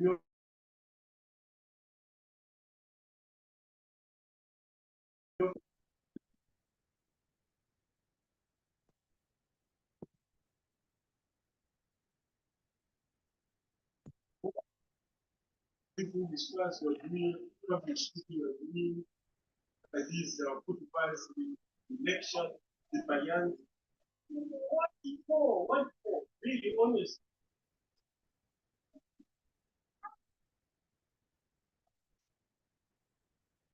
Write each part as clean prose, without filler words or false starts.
People discuss what we publish, we these kutuba, the lecture, the bayan. What for? Really honest.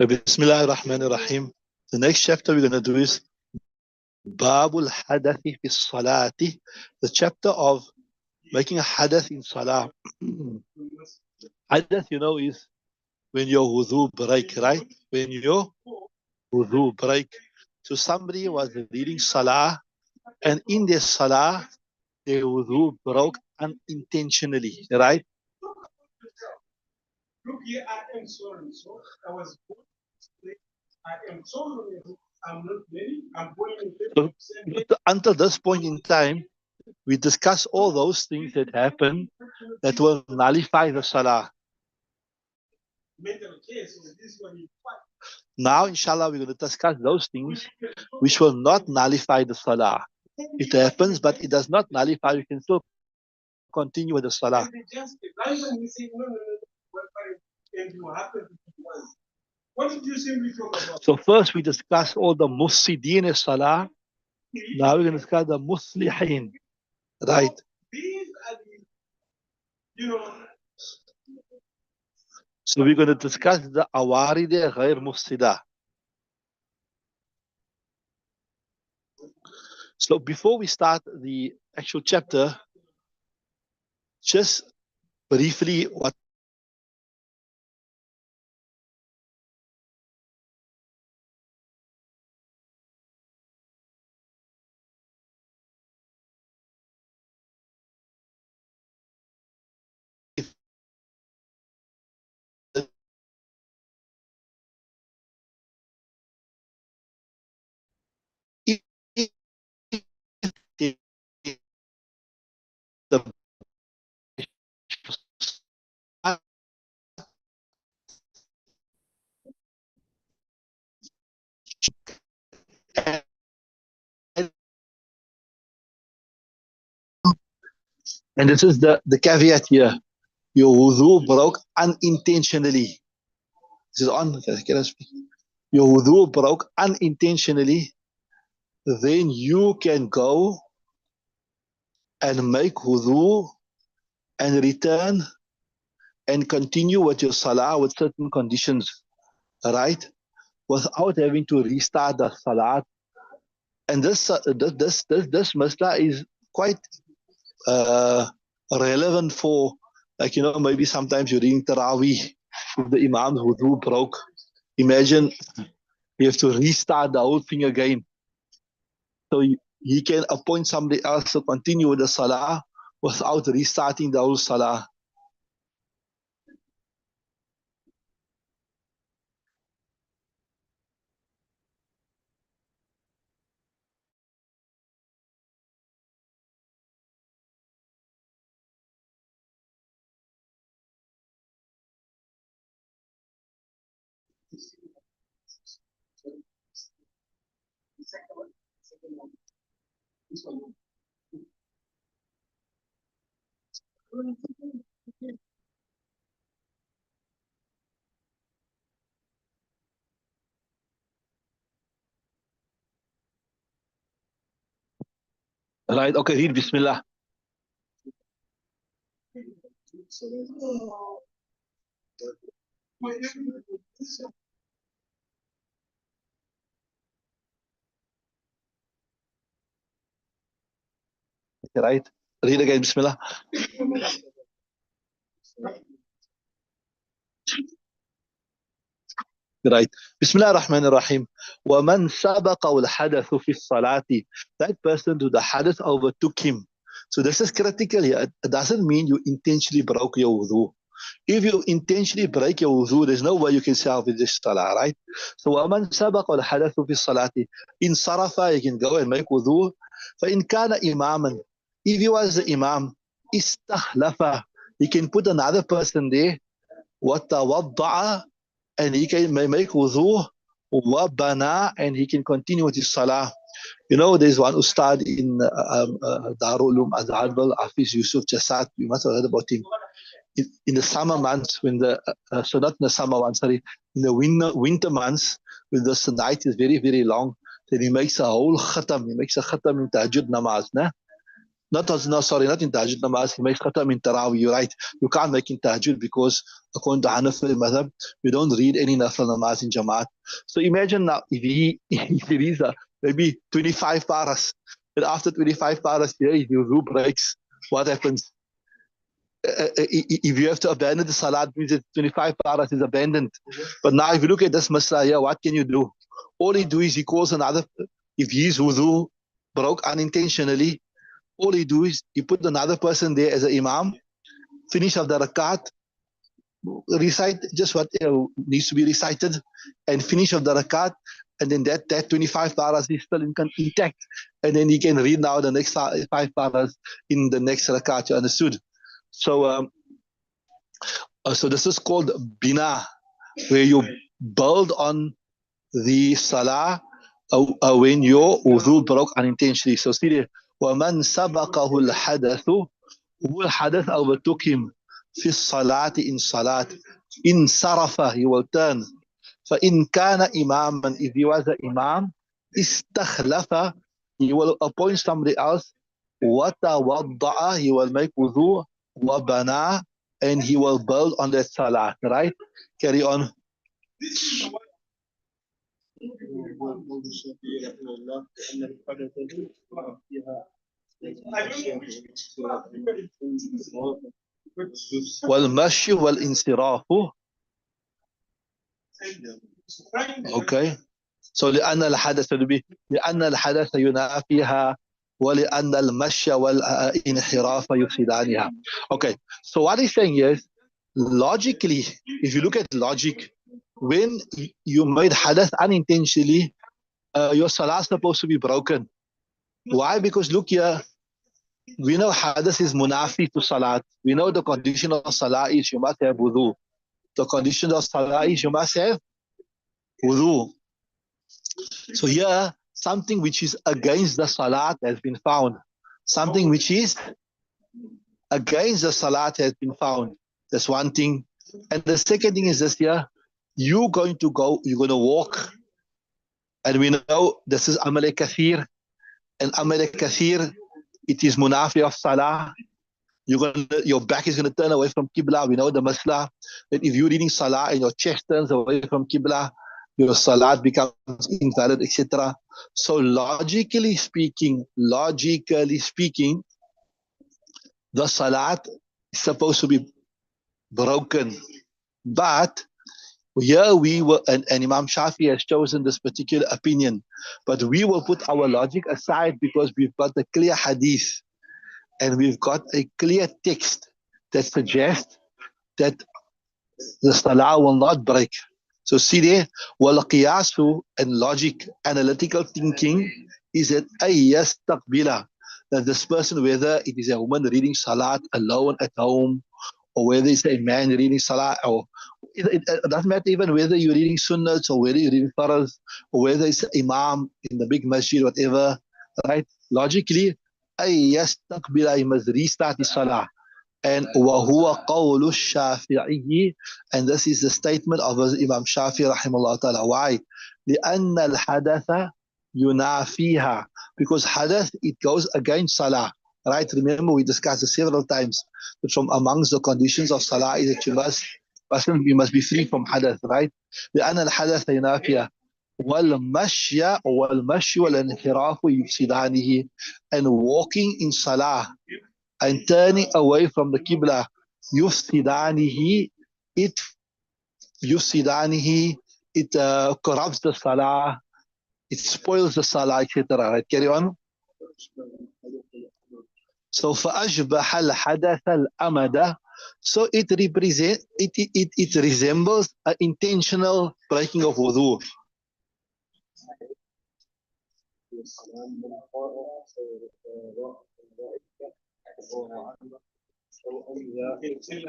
Bismillah ar-Rahman ar-Rahim. The next chapter we're going to do is Babul Hadathi fi Salati, the chapter of making a hadath in Salah. Hadath, is when your wudu break, right? When your wudu break. So somebody was reading Salah, and in their Salah, their wudu broke unintentionally, right? Look here, I am sorry. So I was born. I am sorry. I'm not ready. I'm going to until this point in time, we discuss all those things that happen that will nullify the Salah. Now, inshallah, we're going to discuss those things which will not nullify the Salah. It happens, but it does not nullify. You can still continue with the Salah. What did you say we talk about? So first we discuss all the mufsideen in Salah. Now we're going to discuss the muslihin. Right. These are the, so we're going to discuss the awaride ghair mufsida. So before we start the actual chapter, just briefly what and this is the caveat here. Your wudu broke unintentionally. This is on. Can I speak? Your wudu broke unintentionally. Then you can go and make wudu and return and continue with your salah with certain conditions, right? Without having to restart the salah. And this masla is quite relevant for, like, maybe sometimes you're reading Taraweeh, if the Imam's wudu broke. Imagine you have to restart the whole thing again. So he can appoint somebody else to continue with the salah without restarting the whole salah. Right, okay, read Bismillah. Right, read again Bismillah. Right. Bismillah ar-Rahman ar-Rahim. وَمَنْ سَبَقَ الْحَدَثُ فِي الصَّلَاةِ. That person to the hadith overtook him. So this is critical here. It doesn't mean you intentionally broke your wudu. If you intentionally break your wudu, there's no way you can salvage this salah, right? So وَمَنْ سَبَقَ الْحَدَثُ فِي الصَّلَاةِ in sarafa, you can go and make wudu. فَإِنْ كَانَ إِمَامًا. If he was the imam, istahlafa, he can put another person there, وَتَوَضَّعَ, and he can make wudu, وَبَنَى, and he can continue with his salah. You know, there's one ustad in Darul Uloom Aadiel, Hafiz Yusuf Jasad. You must have heard about him. In the summer months, when so not in the summer months, sorry, in the winter months, when the night is very, very long, then he makes a whole khatam. He makes a khatam in Tahajjud namaz. Nah? No, sorry, not in Tahajjud namaz. He makes khatam in Tarawih. You're right. You can't make in Tahajjud because according to Hanafi madhab, we don't read any nafil namaz in Jamaat. So imagine now if if it is maybe 25 paras, and after 25 paras, yeah, if your wudu breaks, what happens? If you have to abandon the salat, means that 25 paras is abandoned. But now if you look at this masla here, what can you do? All he do is he calls another, if his wudu broke unintentionally, all he do is he put another person there as an imam, finish of the rakat, recite just what needs to be recited, and finish of the rakat, and then that 25 paras is still intact, and then he can read now the next 5 paras in the next rakat. You understood? So so this is called bina, where you build on the salah when your wudu broke unintentionally. So see there, وَمَنْ سَبَقَهُ الْحَدَثُ, who hadath overtook him في الصلاة in salat, in sarafa, he will turn. فَإِنْ كَانَ إِمَامًا, if he was an imam, استخلف, he will appoint somebody else. وَتَوَضَّعَ, he will make wudu. وَبَنَى, and he will build on that salah. Right? Carry on. والمشي والانصراف. Okay. So لأن الحدث ينافيها ولأن المشي والانحراف يفسدانها. Okay. So what he's saying is, logically, if you look at logic, when you made hadath unintentionally, your salah is supposed to be broken. Why? Because look here, we know hadath is munafi to salat. We know the condition of salah is you must have wudu. The condition of salah is you must have wudu. So here, something which is against the salat has been found. Something which is against the salat has been found. That's one thing. And the second thing is this here, you're going to walk. And we know this is amal kathir. And amal kathir, it is munafi of salah. Your back is going to turn away from Qibla. We know the masla that if you're reading salah and your chest turns away from Qibla, your salat becomes invalid, etc. So logically speaking, the salat is supposed to be broken. But here we were, and Imam Shafi has chosen this particular opinion, but we will put our logic aside because we've got a clear hadith and we've got a clear text that suggests that the salah will not break. So see there, wal qiyasu, and logic, analytical thinking is that yastaqbila, that this person, whether it is a woman reading salat alone at home, or whether it's a man reading salah, or it doesn't matter even whether you're reading sunnahs or whether you're reading faraz, or whether it's imam in the big masjid, whatever, right? Logically, yastaqbila, he must restart his salah. And وَهُوَ قَوْلُ الشَّافِعِيِّ, and this is the statement of Imam Shafi rahimahullah ta'ala. Why? لِأَنَّ الْحَدَثَ يُنَافِيهَا, because hadath, it goes against salah. Right? Remember, we discussed it several times, but from amongst the conditions of salah is that you must be free from hadath, right? لِأَنَّ الْحَدَثَ يُنَافِيهَا وَالْمَشْيَ وَالْانْحِرَافُ يُفْسِدَانِهِ, and walking in salah and turning away from the Qibla, yufsidanihi, it corrupts the salah, it spoils the salah, etc. Right? Carry on. So فَأَشْبَحَ الْحَدَثَ الْأَمَدَ, so it resembles an intentional breaking of wudu.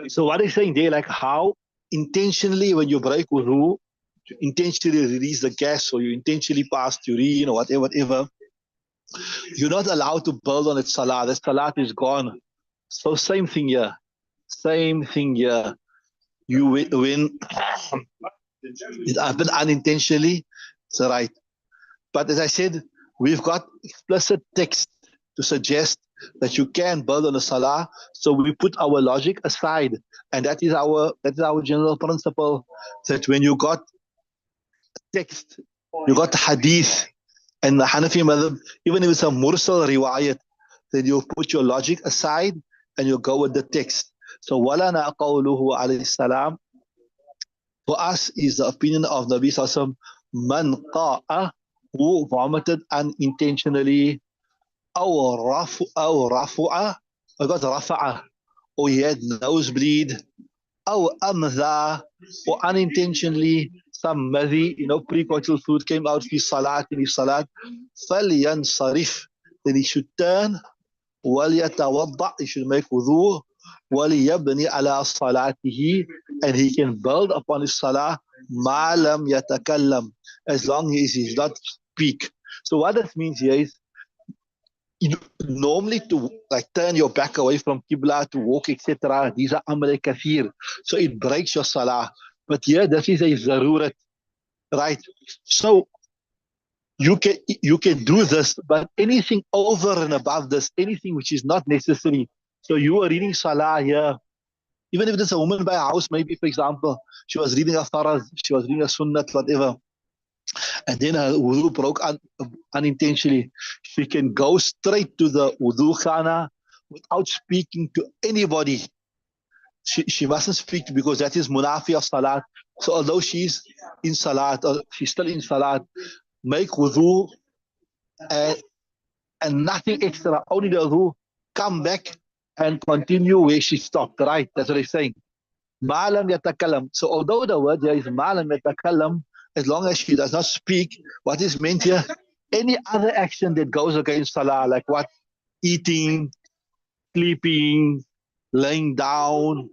So what he's saying there, like how intentionally when you break wudu, you intentionally release the gas or you intentionally pass urine or whatever, you're not allowed to build on its salah. The salah is gone. So same thing here. Same thing here. You when it happened unintentionally, it's right. But as I said, we've got explicit text to suggest that you can build on the salah. So we put our logic aside, and that is our general principle. That when you got text, you got hadith, and the Hanafi madhab, even if it's a mursal riwayat, then you put your logic aside and you go with the text. So walana qawluhu alayhi salam, for us is the opinion of Nabi Sallallahu man qa'a, who vomited unintentionally, أو رفع, I got rafa'a, or he had nosebleed, أو أمذى, or unintentionally some madhi, precoital fluid came out في صلاة in his salat, فلينصرف, then he should turn, وليتوضأ, he should make wudu, وليبني على صلاته, and he can build upon his salah, ما لم يتكلم, as long as he does not speak. So what that means here is, normally to like turn your back away from Qibla to walk, etc. These are amr kathir, so it breaks your salah. But here, this is a zarurat, right? So you can do this, but anything over and above this, anything which is not necessary. So you are reading salah here, even if it's a woman by a house, maybe for example, she was reading a faraz, she was reading a sunnat, whatever, and then her wudu broke unintentionally. She can go straight to the wudu khana without speaking to anybody. She mustn't speak because that is munafi of salat. So although she's in salat or she's still in salat, make wudu and, and nothing extra, only the wudu, come back and continue where she stopped, right? That's what he's saying. Ma'lam yatakallam. So although the word here is ma'lam yatakallam, as long as she does not speak, what is meant here, any other action that goes against salah, like what? Eating, sleeping, laying down.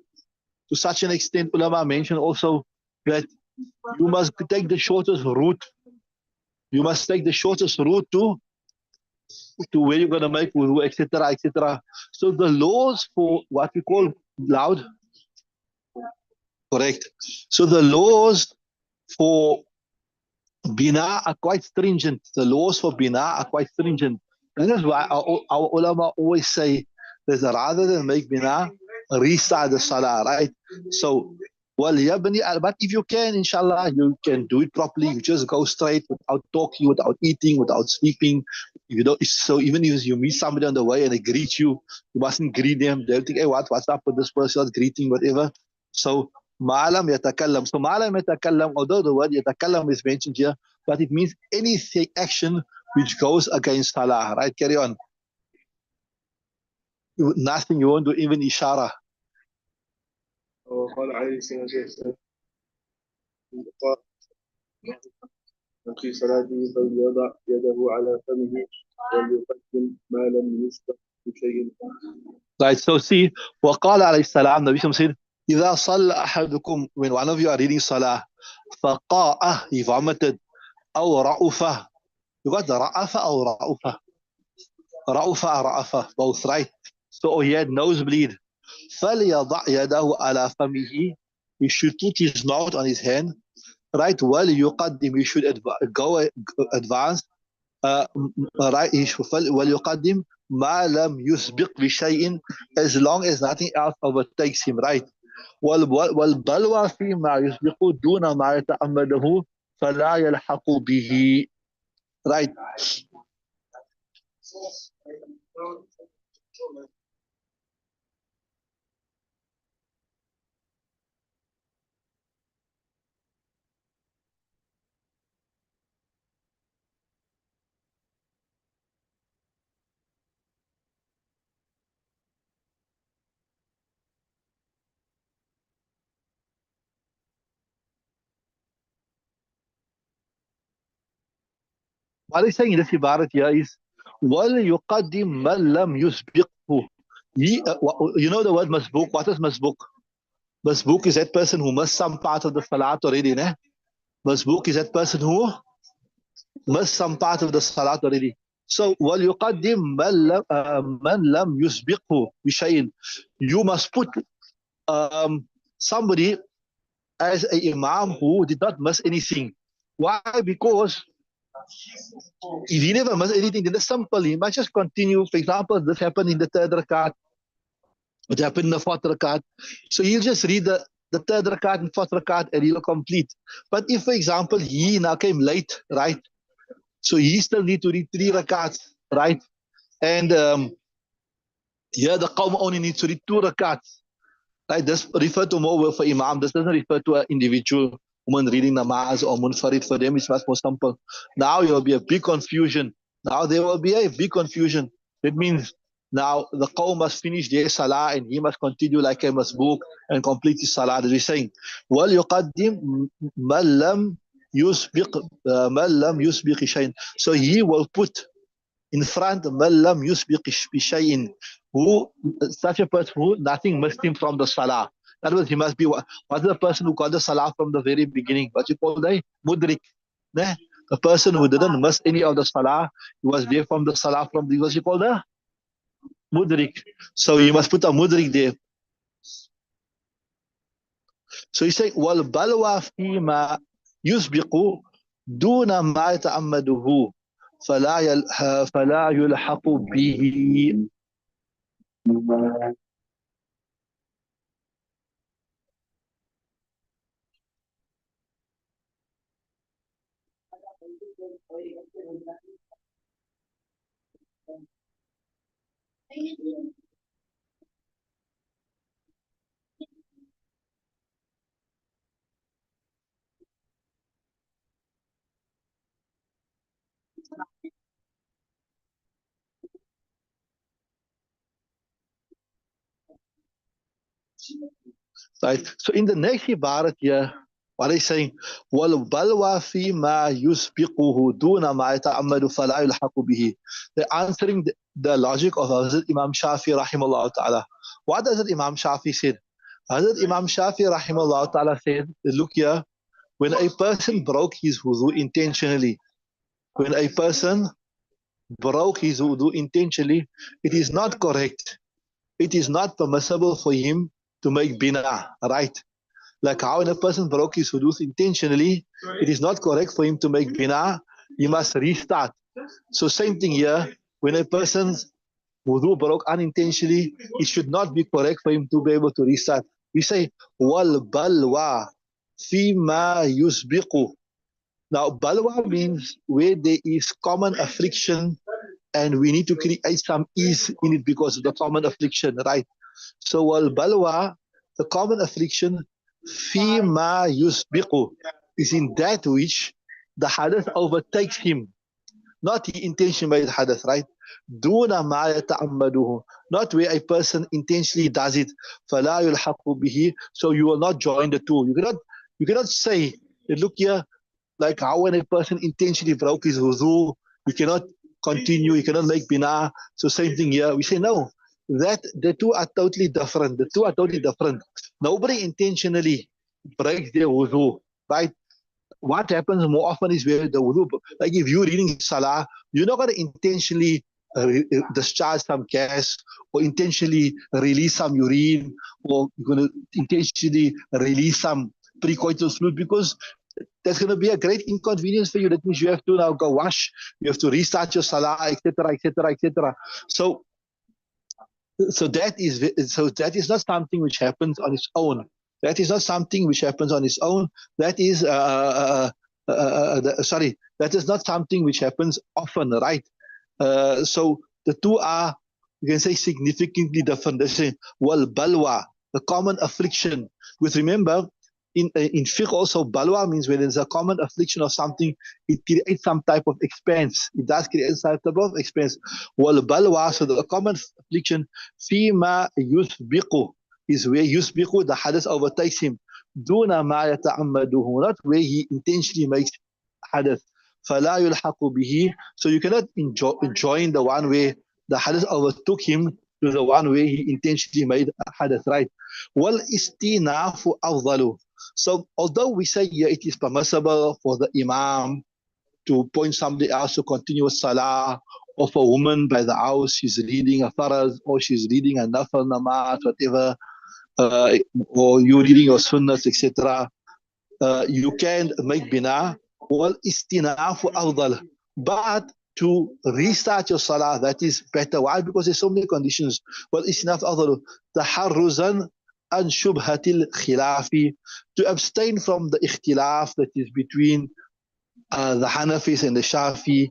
To such an extent, ulama mentioned also that you must take the shortest route. You must take the shortest route to where you're going to make wudu, etc., etc. So the laws for what we call loud, correct. So the laws for bina are quite stringent. The laws for bina are quite stringent. And that's why our ulama always say that rather than make bina, restart the salah, right? So, well, but if you can, inshallah, you can do it properly. You just go straight without talking, without eating, without sleeping. You know, so even if you meet somebody on the way and they greet you, you mustn't greet them. They'll think, hey, what's up with this person? Greeting, whatever. So, ma'alam yatakallam. So, ma'alam yatakallam, although the word yatakallam is mentioned here, but it means anything action which goes against salah, right? Carry on. Nothing, you won't do even ishara. وقال عليه الصلاة والسلام في صلاته فليضع يده على فمه وليقدم ما لم يسبق بشيء. Right, so see, وقال عليه السلام, Nabi Sallam said, إذا صلى أحدكم, when one of you are reading salah, فقاء, he vomited, أو رأفة, you got the رأفة أو رأفة, رأفة, both, right? So he had nosebleed. فليضع يده على فمه, he should put his mouth on his hand, right? وليقدم, he should go advance, right? وليقدم ما لم يسبق بشيء, as long as nothing else overtakes him, right? والبلوى فيما يسبق دون ما يتأمله فلا يلحق به, right? What he's saying in this ibarat here is وَلْيُقَدِّمْ مَنْ لَمْ يُسْبِقْهُ, You know the word masbook. What is masbook? Masbook is that person who missed some part of the salat already. Ne? Masbook is that person who missed some part of the salat already. So, وَلْيُقَدِّمْ مَنْ لَمْ يُسْبِقْهُ بِشَيْءٍ. You must put somebody as an imam who did not miss anything. Why? Because if he never missed anything, then it's simple. He might just continue. For example, this happened in the third rakat. It happened in the fourth rakat. So he'll just read the third rakat and fourth rakat and he'll complete. But if, for example, he now came late, right? So he still need to read 3 rakats, right? And here the qawm only needs to read 2 rakats. Right? This refer to more for imam. This doesn't refer to an individual woman reading namaz or munfarid. For them, it's much more simple. Now there will be a big confusion. Now there will be a big confusion. That means now the qawm must finish their salah and he must continue like a masbook and complete his salah. As we're saying, وَلْيُقَدِّمْ مَنْ لَمْ يُسْبِقِ شَيْءٍ. So he will put in front مَنْ لَمْ يُسْبِقِ بِشَيْءٍ, who such a person who nothing missed him from the salah. That was he must be what's the person who got the salah from the very beginning? What you call the mudrik. Ne? The person who didn't miss any of the salah, he was there from the salah from the what you call the mudrik. So you must put a mudrik there. So you say wal balwa fima yusbiqu duna ma yata'ammaduhu fala yulhaqu bihi. Right. So in the next ibarat here, what is saying? وَالْبَلْوَى فِي مَا يُسْبِقُهُ دُونَ مَا يَتَعَمَّدُ فَلَا يُلْحَقُ بِهِ. They're answering the logic of Hazrat Imam Shafi rahimahullah ta'ala. What does Imam Shafi said? Hazrat Imam Shafi rahimahullah ta'ala said, look here, when a person broke his wudu intentionally, when a person broke his wudu intentionally, it is not correct. It is not permissible for him to make bina, right? Like how when a person broke his wudu intentionally, it is not correct for him to make bina. He must restart. So same thing here. When a person's wudu broke unintentionally, it should not be correct for him to be able to restart. We say wal balwa fima yusbiqu. Now balwa means where there is common affliction and we need to create some ease in it because of the common affliction, right? So wal balwa, the common affliction, fima yusbiqu, is in that which the hadith overtakes him. Not the intention by the hadith, right? Duna ma yata'ammaduhu, not where a person intentionally does it. Fala yulhaqu bihi, so you will not join the two. You cannot say, look here, like how when a person intentionally broke his wuzu, you cannot continue, you cannot make bina. So same thing here. We say no. That the two are totally different. The two are totally different. Nobody intentionally breaks their wuzu, right? What happens more often is where the wudu, like if you're reading salah, you're not going to intentionally discharge some gas or intentionally release some urine or you're going to intentionally release some precoital fluid because there's going to be a great inconvenience for you. That means you have to now go wash, you have to restart your salah, etc., etc., etc. So that is not something which happens on its own. That is not something which happens on its own. That is that is not something which happens often, right? So the two are, you can say, significantly different. They say wal balwa, the common affliction. Because remember, in fiqh also, balwa means when there's a common affliction of something, it creates some type of expense. It does create some type of expense. Wal balwa, so the common affliction, fima yusbiqu, is where yusbiqu, the hadith overtakes him. Duna ma yata'ammaduhu, not where he intentionally makes hadith. فَلَا يُلْحَقُ بِهِ, so you cannot join the one where the hadith overtook him to the one where he intentionally made a hadath, right? Wal istinafu afdalu. So although we say here it is permissible for the imam to point somebody else to continue salah, or for a woman by the house, she's reading a faraz, or she's reading a nafal namaz, whatever, uh, or you're reading your sunnahs, etc. You can make bina, wal istinafu afdal. But to restart your salah, that is better. Why? Because there's so many conditions. Wal istinaf afdal. Taharruzan an shubhatil khilafi. To abstain from the ikhtilaf that is between the Hanafis and the Shafi,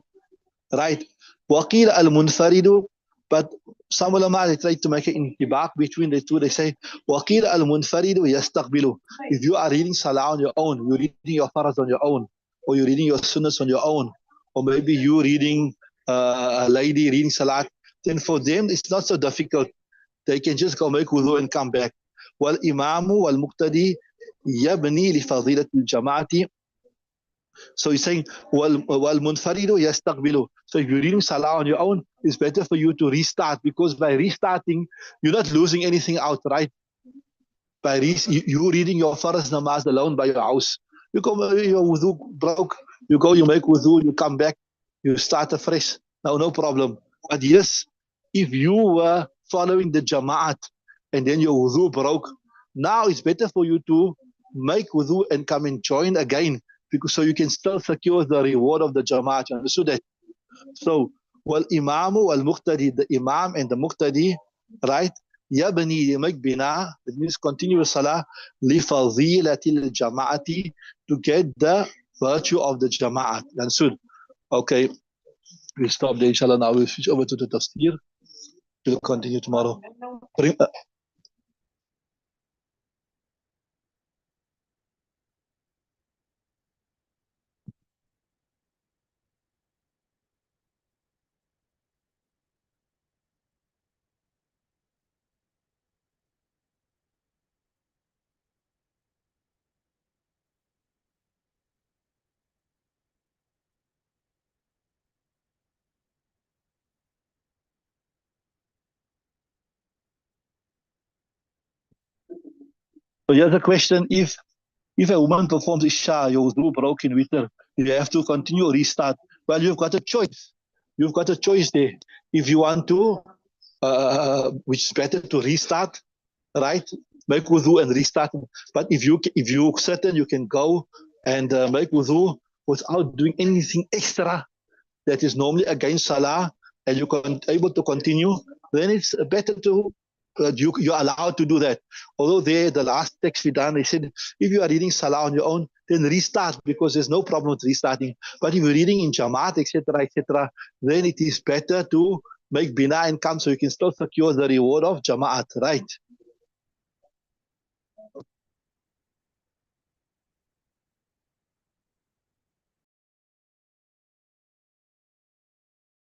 right? Waqil al-munfaridu, but some ulama they try to make an intibaq between the two. They say waqil al-munfaridu yastaqbilu. If you are reading salah on your own, you're reading your faraz on your own, or you're reading your sunnahs on your own, or maybe you reading a lady reading salat, then for them it's not so difficult. They can just go make wudu and come back. Wal imamu wal muqtadi yabni li fadilat al-jama'ati. So he's saying, wal munfaridu yastaqbilu. So if you're reading salah on your own, it's better for you to restart, because by restarting, you're not losing anything out, right? By you reading your farz namaz alone by your house. You go, your wudu broke, you go, you make wudu, you come back, you start afresh. Now, no problem. But yes, if you were following the jama'at and then your wudu broke, now it's better for you to make wudu and come and join again, because so you can still secure the reward of the jama'at. You understood that? So, wal imamu wal muqtadi, the imam and the muqtadi, right? Yabni, make bina, it means continuous salah, li fadilatil jama'ati, to get the virtue of the jama'at. Understood? Okay, we'll stop there, inshallah. Now we'll switch over to the tafsir. We'll continue tomorrow. So here's a question: if a woman performs Isha, your wudu broke in witr, you have to continue or restart. Well, you've got a choice. You've got a choice there. If you want to, which is better to restart, right? Make wudu and restart. But if you certain you can go and make wudu without doing anything extra that is normally against salah, and you're able to continue, then it's better to you're allowed to do that. Although there, the last text we done, they said if you are reading salah on your own, then restart, because there's no problem with restarting. But if you're reading in jamaat, etc., then it is better to make bina and come, so you can still secure the reward of jamaat, right?